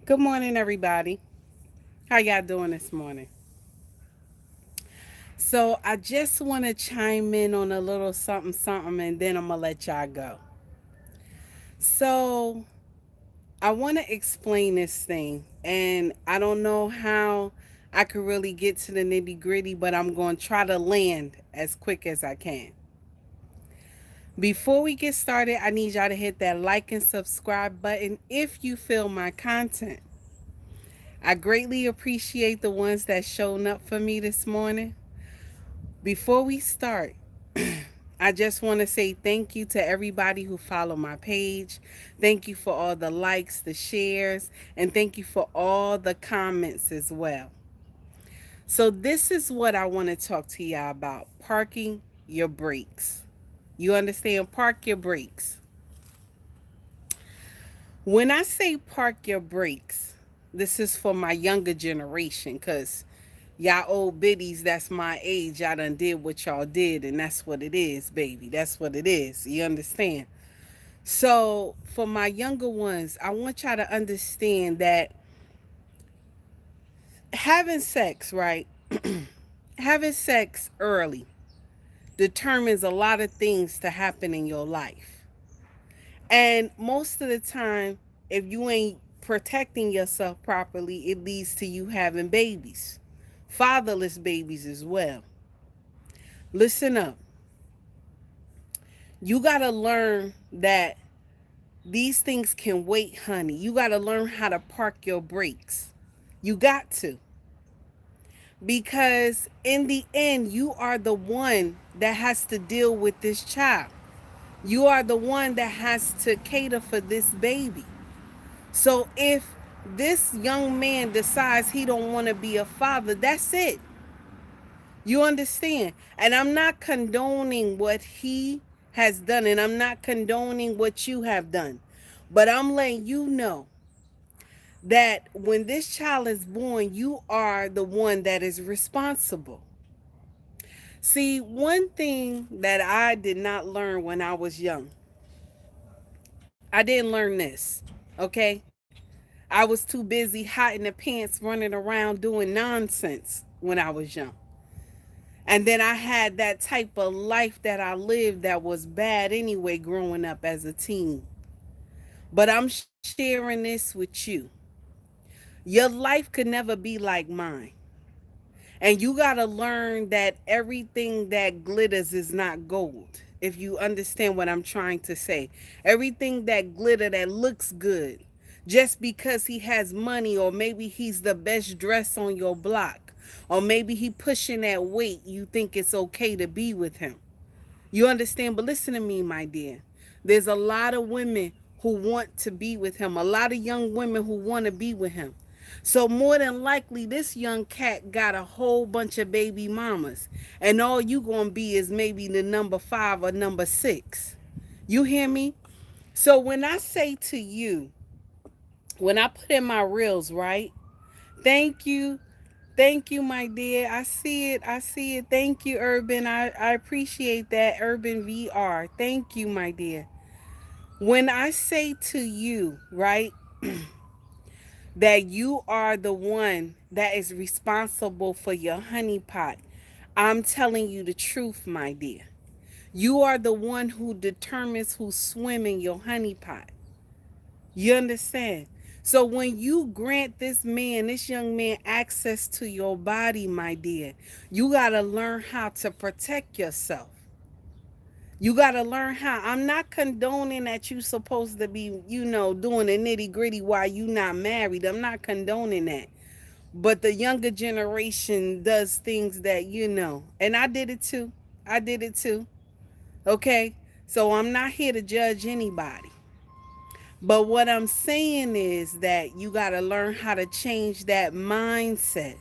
Good morning, everybody. How y'all doing this morning? So, I just want to chime in on a little something, something, and then I'm going to let y'all go. So, I want to explain this thing, and I don't know how I could really get to the nitty gritty, but I'm going to try to land as quick as I can. Before we get started, I need y'all to hit that like and subscribe button if you feel my content. I greatly appreciate the ones that shown up for me this morning. Before we start, I just want to say thank you to everybody who follow my page. Thank you for all the likes, the shares, and thank you for all the comments as well. So, this is what I want to talk to y'all about: parking your brakes. You understand? Park your brakes. When I say park your brakes, this is for my younger generation because y'all old biddies that's my age, y'all done did what y'all did, and that's what it is, baby. That's what it is. You understand? So, for my younger ones, I want y'all to understand that having sex, right? Having sex early determines a lot of things to happen in your life. And most of the time, if you ain't protecting yourself properly, it leads to you having babies, fatherless babies as well. Listen up. You got to learn that these things can wait, honey. You got to learn how to park your brakes. You got to. Because in the end, you are the one that has to deal with this child. You are the one that has to cater for this baby. So if this young man decides he don't want to be a father, that's it. You understand? And I'm not condoning what he has done, and I'm not condoning what you have done. But I'm letting you know that when this child is born, you are the one that is responsible. See, one thing that I did not learn when I was young, I didn't learn this, okay? I was too busy hot in the pants running around doing nonsense when I was young. And then I had that type of life that I lived that was bad anyway growing up as a teen. But I'm sharing this with you. Your life could never be like mine. And you got to learn that everything that glitters is not gold. If you understand what I'm trying to say, everything that glitter that looks good, just because he has money, or maybe he's the best dress on your block, or maybe he pushing that weight, you think it's okay to be with him. You understand? But listen to me, my dear. There's a lot of women who want to be with him, a lot of young women who want to be with him. So more than likely, this young cat got a whole bunch of baby mamas, and all you gonna be is maybe the number 5 or number 6. You hear me? So when I say to you, when I put in my reels, right? Thank you. Thank you, my dear. I see it. I see it. Thank you, Urban. I appreciate that, Urban VR. Thank you, my dear. When I say to you, right, that you are the one that is responsible for your honeypot, I'm telling you the truth, my dear. You are the one who determines who's swimming your honeypot. You understand? So when you grant this man, this young man, access to your body, my dear, you got to learn how to protect yourself. You got to learn how. I'm not condoning that you supposed to be, doing the nitty gritty while you not married. I'm not condoning that. But the younger generation does things that, and I did it too. I did it too. Okay. So I'm not here to judge anybody. But what I'm saying is that you got to learn how to change that mindset.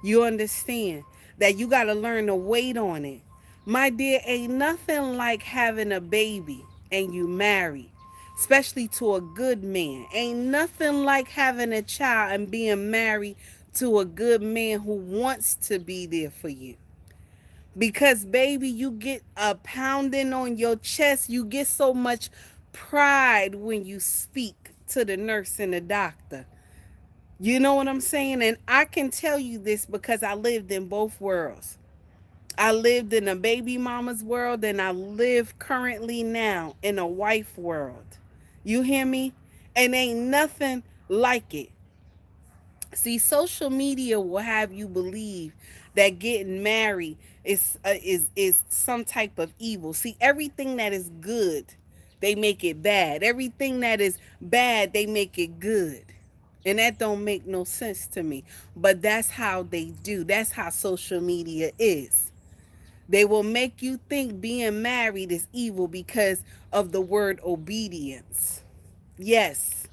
You understand that you got to learn to wait on it. My dear, ain't nothing like having a baby and you married, especially to a good man. Ain't nothing like having a child and being married to a good man who wants to be there for you. Because, baby, you get a pounding on your chest. You get so much pride when you speak to the nurse and the doctor. You know what I'm saying? And I can tell you this because I lived in both worlds. I lived in a baby mama's world and I live currently now in a wife world. You hear me? And ain't nothing like it. See, social media will have you believe that getting married is some type of evil. See, everything that is good, they make it bad. Everything that is bad, they make it good. And that don't make no sense to me. But that's how they do. That's how social media is. They will make you think being married is evil because of the word obedience. Yes.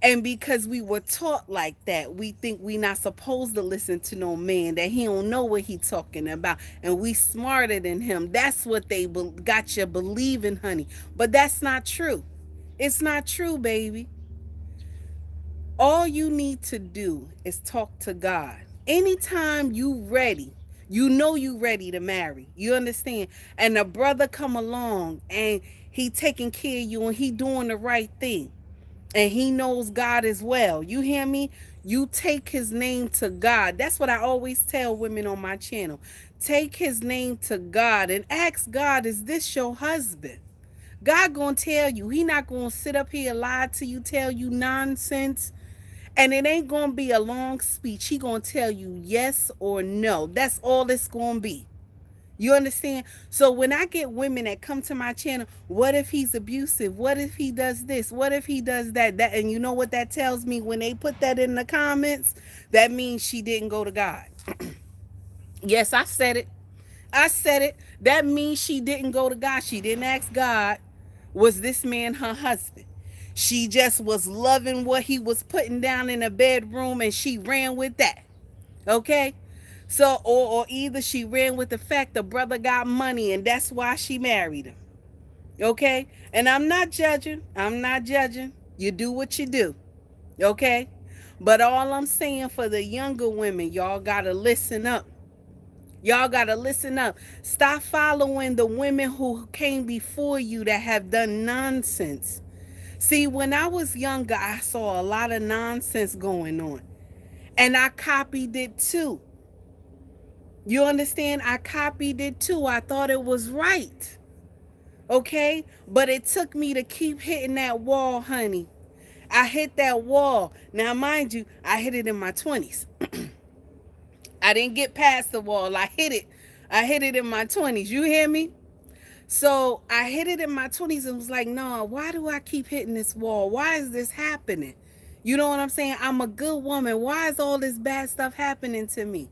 And because we were taught like that, we think we not supposed to listen to no man, that he don't know what he talking about, and we smarter than him. That's what they got you believing, honey. But that's not true. It's not true, baby. All you need to do is talk to God. Anytime you ready, you know you ready to marry. You understand? And a brother come along and he taking care of you and he doing the right thing and he knows God as well. You hear me? You take his name to God. That's what I always tell women on my channel. Take his name to God and ask God, is this your husband? God gonna tell you. He not gonna sit up here lie to you, tell you nonsense. And it ain't gonna be a long speech. He gonna tell you yes or no. That's all it's gonna be. You understand? So when I get women that come to my channel, what if he's abusive? What if he does this? What if he does that? That, and you know what that tells me when they put that in the comments? That means she didn't go to God. Yes, I said it. I said it. That means she didn't go to God. She didn't ask God, was this man her husband? She just was loving what he was putting down in the bedroom and she ran with that. Okay? So, or either she ran with the fact the brother got money and that's why she married him. Okay? And I'm not judging. I'm not judging. You do what you do. Okay? But all I'm saying for the younger women, y'all got to listen up. Y'all got to listen up. Stop following the women who came before you that have done nonsense. See, when I was younger, I saw a lot of nonsense going on. And I copied it too. You understand? I copied it too. I thought it was right. Okay? But it took me to keep hitting that wall, honey. I hit that wall. Now, mind you, I hit it in my 20s. I didn't get past the wall. I hit it. I hit it in my 20s. You hear me? So I hit it in my 20s and was like, no, why do I keep hitting this wall? Why is this happening? You know what I'm saying? I'm a good woman. Why is all this bad stuff happening to me?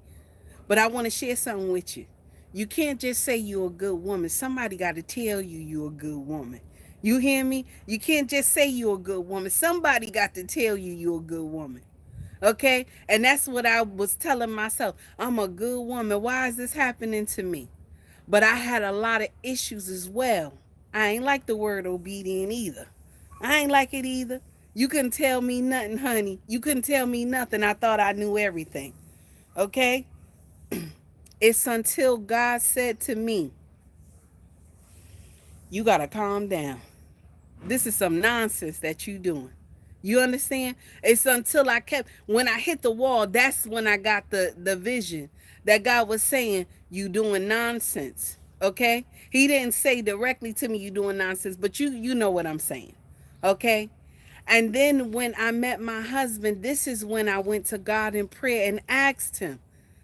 But I want to share something with you. You can't just say you're a good woman. Somebody got to tell you you're a good woman. You hear me? You can't just say you're a good woman. Somebody got to tell you you're a good woman. Okay? And that's what I was telling myself. I'm a good woman. Why is this happening to me? But I had a lot of issues as well. I ain't like the word obedient either. I ain't like it either. You couldn't tell me nothing, honey. You couldn't tell me nothing. I thought I knew everything. Okay? It's until God said to me, you got to calm down. This is some nonsense that you doing. You understand? It's until I kept, when I hit the wall, that's when I got the vision that God was saying, you doing nonsense. Okay? He didn't say directly to me, you doing nonsense, but you know what I'm saying. Okay? And then when I met my husband, this is when I went to God in prayer and asked him.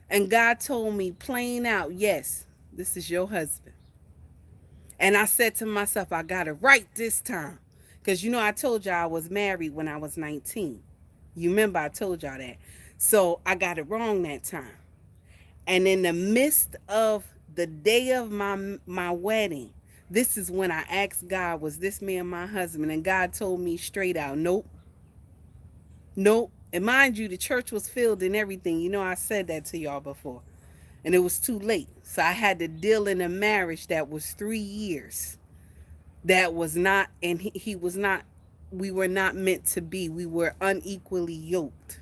And God told me plain out, yes, this is your husband. And I said to myself, I got it right this time. Because, you know, I told y'all I was married when I was 19. You remember I told y'all that. So I got it wrong that time. And in the midst of the day of my wedding, this is when I asked God, was this man my husband? And God told me straight out, nope. Nope. And mind you, the church was filled and everything. You know, I said that to y'all before. And it was too late. So I had to deal in a marriage that was 3 years. That was not, and he was not, we were not meant to be. We were unequally yoked.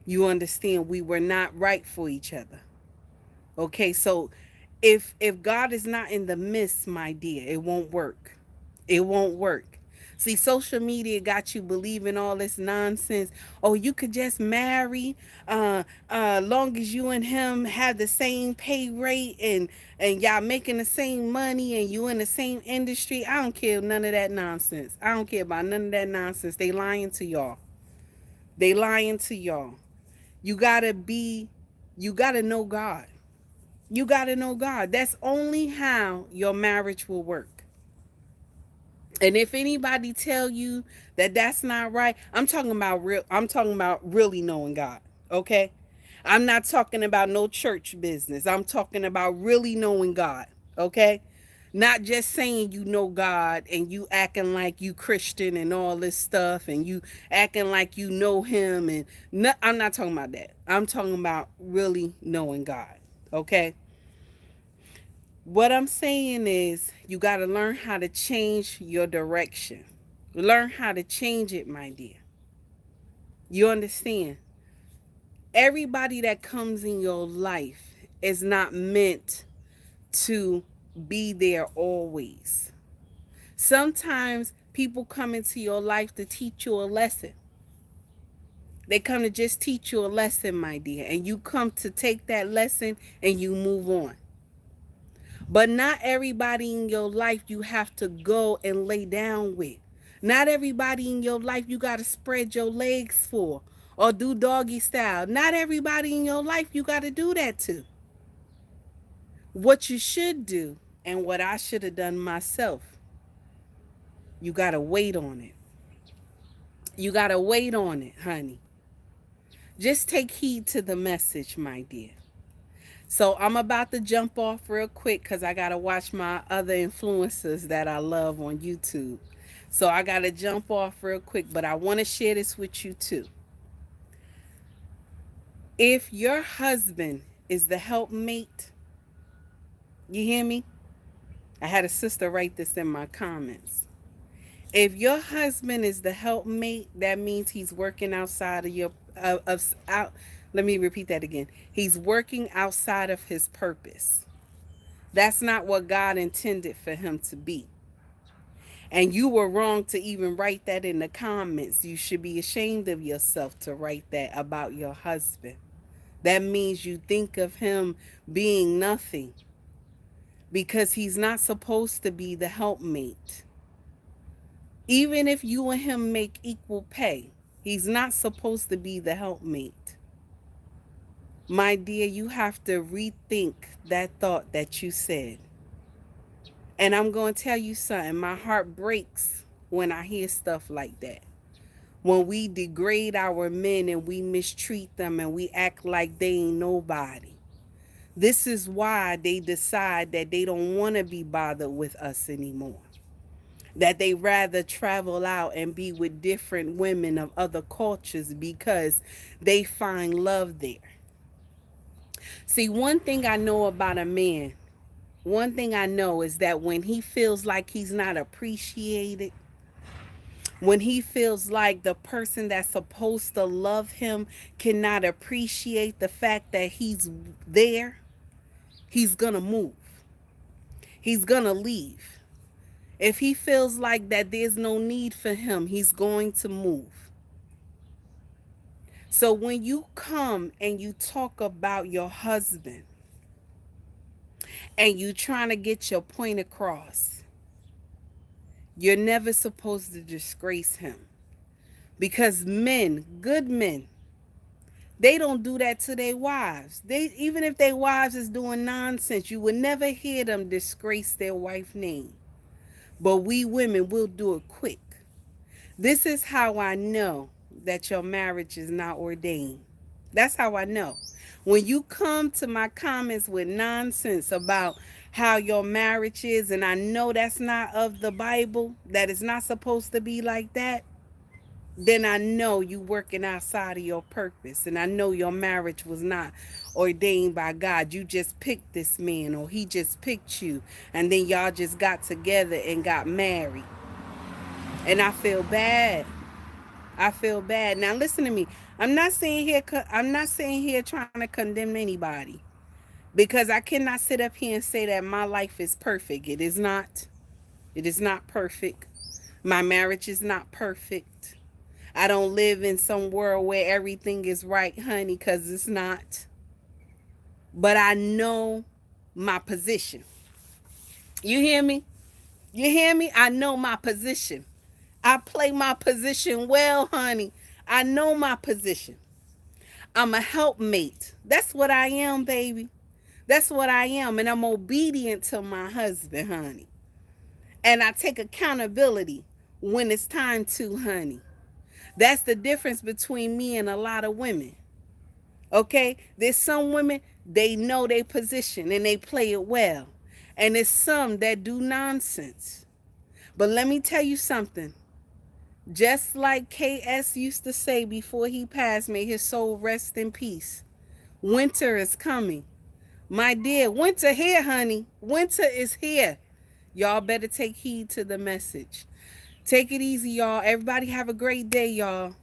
You understand? We were not right for each other. Okay, so if God is not in the midst, my dear, it won't work. It won't work. See, social media got you believing all this nonsense. Oh, you could just marry, long as you and him have the same pay rate and y'all making the same money and you in the same industry. I don't care none of that nonsense. I don't care about none of that nonsense. They lying to y'all. They lying to y'all. You gotta be, you gotta know God. You gotta know God. That's only how your marriage will work. And if anybody tell you that that's not right, I'm talking about really knowing God. Okay? I'm not talking about no church business. I'm talking about really knowing God. Okay? Not just saying you know God and you acting like you Christian and all this stuff and you acting like you know him and I'm not talking about that. I'm talking about really knowing God. Okay? What I'm saying is, you got to learn how to change your direction. Learn how to change it, my dear. You understand? Everybody that comes in your life is not meant to be there always. Sometimes people come into your life to teach you a lesson. They come to just teach you a lesson, my dear, and you come to take that lesson and you move on. But not everybody in your life you have to go and lay down with. Not everybody in your life you got to spread your legs for or do doggy style. Not everybody in your life you got to do that to. What you should do, and what I should have done myself, you got to wait on it. You got to wait on it, honey. Just take heed to the message, my dear. So I'm about to jump off real quick because I got to watch my other influencers that I love on YouTube. So I got to jump off real quick, but I want to share this with you too. If your husband is the helpmate, you hear me? I had a sister write this in my comments. If your husband is the helpmate, that means he's working outside of your out. Let me repeat that again. He's working outside of his purpose. That's not what God intended for him to be. And you were wrong to even write that in the comments. You should be ashamed of yourself to write that about your husband. That means you think of him being nothing because he's not supposed to be the helpmate. Even if you and him make equal pay, he's not supposed to be the helpmate. My dear, you have to rethink that thought that you said. And I'm going to tell you something. My heart breaks when I hear stuff like that. When we degrade our men and we mistreat them and we act like they ain't nobody. This is why they decide that they don't want to be bothered with us anymore. That they rather travel out and be with different women of other cultures because they find love there. See, one thing I know about a man, one thing I know is that when he feels like he's not appreciated, when he feels like the person that's supposed to love him cannot appreciate the fact that he's there, he's gonna move. He's gonna leave. If he feels like that there's no need for him, he's going to move. So when you come and you talk about your husband and you trying to get your point across, you're never supposed to disgrace him. Because men, good men, they don't do that to their wives. They, even if their wives is doing nonsense, you would never hear them disgrace their wife's name. But we women will do it quick. This is how I know that your marriage is not ordained. That's how I know. When you come to my comments with nonsense about how your marriage is, and I know that's not of the Bible, that it's not supposed to be like that, then I know you working outside of your purpose. And I know your marriage was not ordained by God. You just picked this man, or he just picked you, and then y'all just got together and got married. And I feel bad. I feel bad. Now listen to me. I'm not saying here trying to condemn anybody, because I cannot sit up here and say that my life is perfect. It is not. It is not perfect. My marriage is not perfect. I don't live in some world where everything is right, honey, because it's not. But I know my position. You hear me? You hear me? I know my position. I play my position well, honey. I know my position. I'm a helpmate. That's what I am, baby. That's what I am. And I'm obedient to my husband, honey. And I take accountability when it's time to, honey. That's the difference between me and a lot of women. Okay? There's some women, they know their position and they play it well. And there's some that do nonsense. But let me tell you something. Just like KS used to say before he passed, may his soul rest in peace. Winter is coming. My dear, winter here, honey. Winter is here. Y'all better take heed to the message. Take it easy, y'all. Everybody have a great day, y'all.